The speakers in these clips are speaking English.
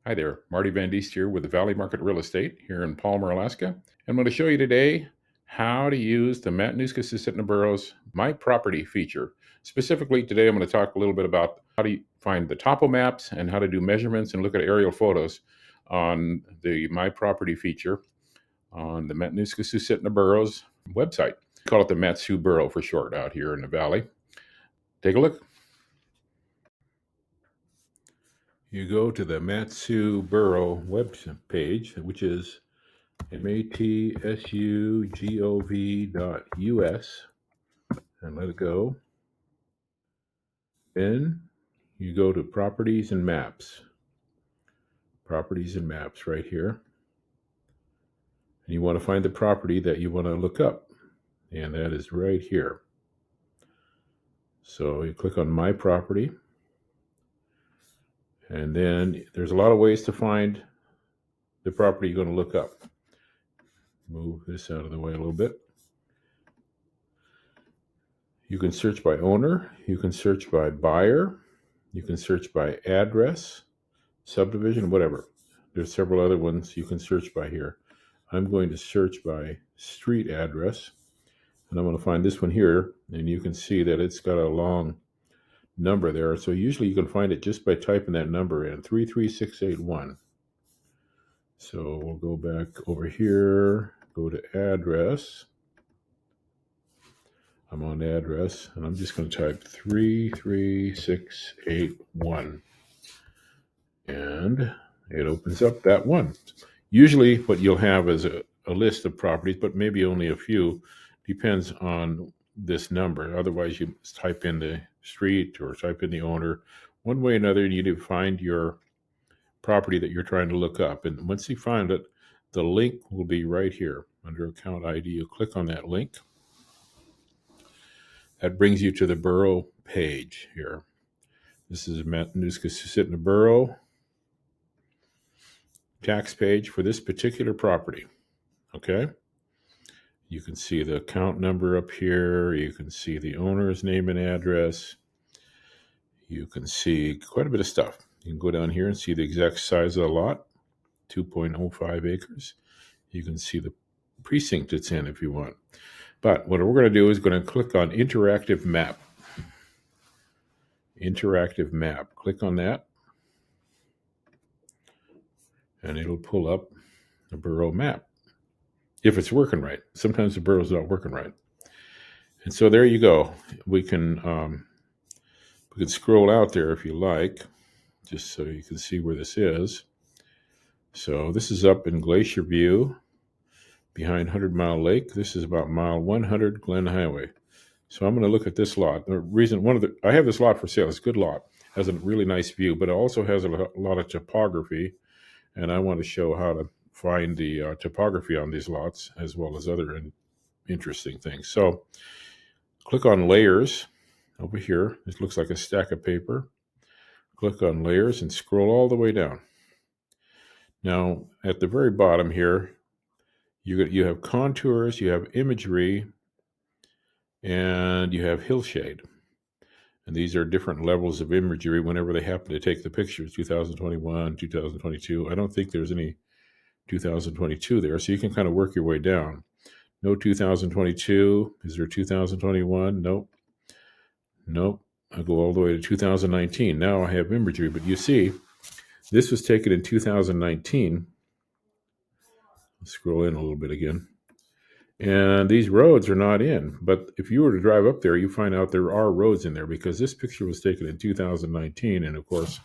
Hi there, Marty Van Diest here with the Valley Market Real Estate here in Palmer, Alaska. I'm going to show you today how to use the Matanuska-Susitna Borough's My Property feature. Specifically, today I'm going to talk a little bit about how to find the topo maps and how to do measurements and look at aerial photos on the My Property feature on the Matanuska-Susitna Borough's website. We call it the Matsu Borough for short out here in the Valley. Take a look. You go to the Matsu Borough web page, which is matsugov.us, and let it go. Then you go to Properties and Maps. Properties and Maps right here. And you want to find the property that you want to look up. And that is right here. So you click on My Property. And then there's a lot of ways to find the property you're going to look up. Move this out of the way a little bit. You can search by owner. You can search by buyer. You can search by address, subdivision, whatever. There's several other ones you can search by here. I'm going to search by street address, and I'm going to find this one here, and you can see that it's got a long number there. So usually you can find it just by typing that number in, 33681. So we'll go back over here, go to address. I'm on address, and I'm just going to type 33681. And it opens up that one. Usually what you'll have is a list of properties, but maybe only a few. Depends on this number. Otherwise, you type in the street or type in the owner. One way or another, you need to find your property that you're trying to look up. And once you find it, the link will be right here under Account ID. You click on that link. That brings you to the Borough page here. This is Matanuska-Susitna Borough tax page for this particular property. Okay. You can see the account number up here. You can see the owner's name and address. You can see quite a bit of stuff. You can go down here and see the exact size of the lot, 2.05 acres. You can see the precinct it's in if you want. But what we're going to do is going to click on Interactive Map. Interactive Map. Click on that. And it'll pull up the borough map. If it's working right. Sometimes the borough's not working right. And so there you go. We can scroll out there if you like, just so you can see where this is. So this is up in Glacier View, behind 100 Mile Lake. This is about mile 100 Glen Highway. So I'm going to look at this lot. The reason I have this lot for sale. It's a good lot. It has a really nice view, but it also has a lot of topography, and I want to show how to find the topography on these lots as well as other interesting things. So click on layers over here. This looks like a stack of paper. Click on layers and scroll all the way down. Now at the very bottom here, you have contours, you have imagery, and you have hillshade. And these are different levels of imagery whenever they happen to take the pictures, 2021, 2022. I don't think there's any 2022 there, so you can kind of work your way down. No 2022. Is there 2021? Nope. Nope. I go all the way to 2019. Now I have imagery, but you see, this was taken in 2019. Let's scroll in a little bit again. And these roads are not in. But if you were to drive up there, you find out there are roads in there because this picture was taken in 2019. And of course,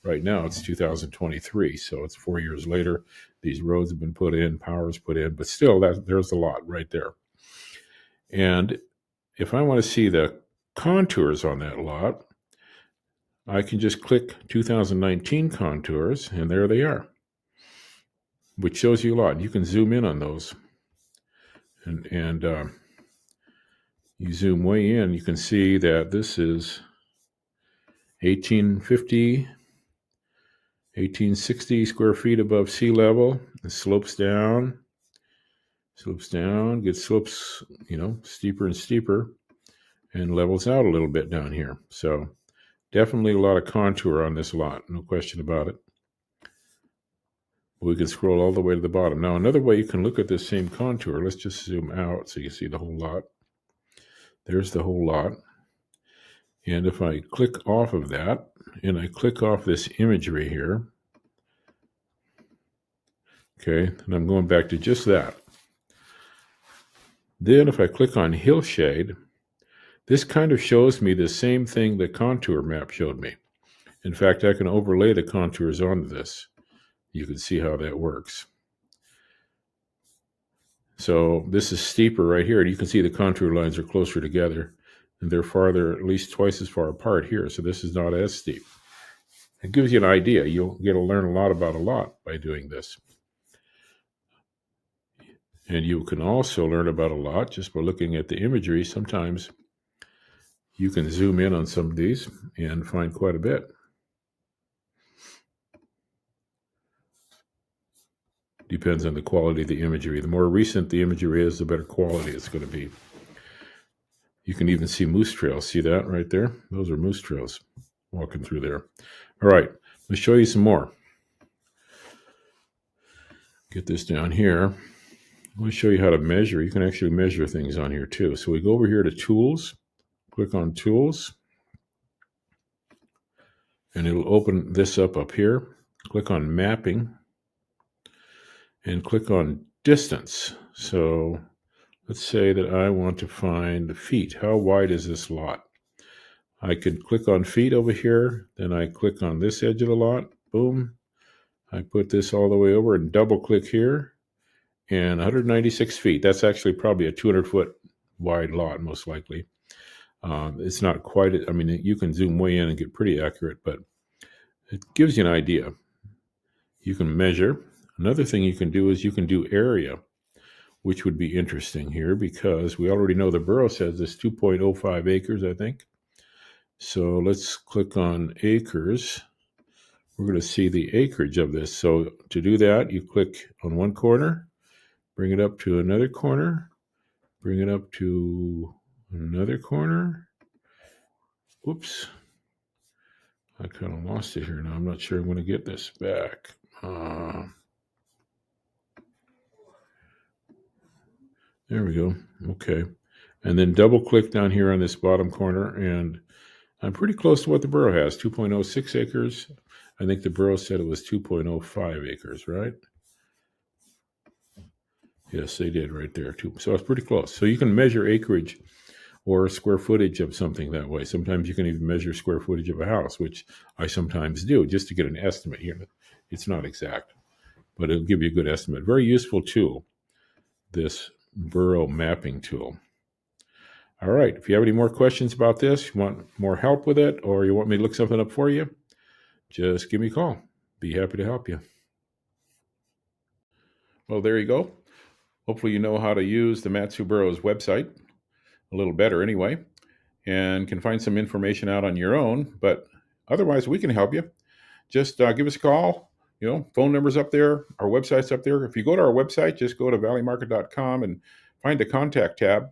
right now it's 2023. So it's 4 years later. These roads have been put in, power's put in, but still there's the lot right there. And if I want to see the contours on that lot, I can just click 2019 contours, and there they are, which shows you a lot. You can zoom in on those, and you zoom way in, you can see that this is 1850, 1860 square feet above sea level. It slopes down, gets slopes, steeper and steeper, and levels out a little bit down here. So definitely a lot of contour on this lot, no question about it. We can scroll all the way to the bottom. Now, another way you can look at this same contour, let's just zoom out so you see the whole lot. There's the whole lot. And if I click off of that, and I click off this imagery here, okay, and I'm going back to just that. Then if I click on hillshade, this kind of shows me the same thing the contour map showed me. In fact, I can overlay the contours onto this. You can see how that works. So this is steeper right here, and you can see the contour lines are closer together, and they're farther, at least twice as far apart here. So this is not as steep. It gives you an idea. You'll get to learn a lot about a lot by doing this. And you can also learn about a lot just by looking at the imagery. Sometimes you can zoom in on some of these and find quite a bit. Depends on the quality of the imagery. The more recent the imagery is, the better quality it's going to be. You can even see moose trails. See that right there? Those are moose trails walking through there. All right, let me show you some more. Get this down here. Let me show you how to measure. You can actually measure things on here too. So we go over here to Tools, click on Tools, and it'll open this up here. Click on Mapping, and click on Distance. So let's say that I want to find the feet. How wide is this lot? I could click on feet over here. Then I click on this edge of the lot. Boom. I put this all the way over and double click here. And 196 feet. That's actually probably a 200-foot wide lot, most likely. It's not quite, I mean, you can zoom way in and get pretty accurate, but it gives you an idea. You can measure. Another thing you can do is you can do area, which would be interesting here because we already know the borough says this 2.05 acres, I think. So let's click on acres. We're going to see the acreage of this. So to do that, you click on one corner, bring it up to another corner, bring it up to another corner. Whoops. I kind of lost it here now. I'm not sure I'm going to get this back. There we go. Okay. And then double click down here on this bottom corner, and I'm pretty close to what the borough has, 2.06 acres. I think the borough said it was 2.05 acres, right? Yes, they did right there too. So it's pretty close. So you can measure acreage or square footage of something that way. Sometimes you can even measure square footage of a house, which I sometimes do, just to get an estimate here. It's not exact, but it'll give you a good estimate. Very useful tool, this borough mapping tool. All right, if you have any more questions about this, you want more help with it, or you want me to look something up for you, just give me a call. Be happy to help you. Well, there you go. Hopefully you know how to use the Matsu Borough's website a little better anyway, and can find some information out on your own. But otherwise, we can help you. Just give us a call. You know, phone number's up there. Our website's up there. If you go to our website, just go to valleymarket.com and find the contact tab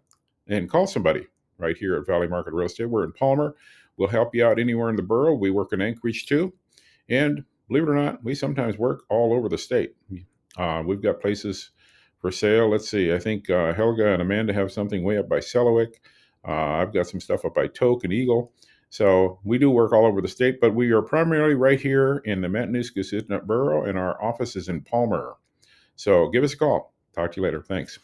and call somebody right here at Valley Market Real Estate. We're in Palmer. We'll help you out anywhere in the borough. We work in Anchorage too. And believe it or not, we sometimes work all over the state. We've got places for sale. Let's see. I think Helga and Amanda have something way up by Sellewick. I've got some stuff up by Toke and Eagle. So we do work all over the state, but we are primarily right here in the Matanuska-Susitna Borough, and our office is in Palmer. So give us a call. Talk to you later. Thanks.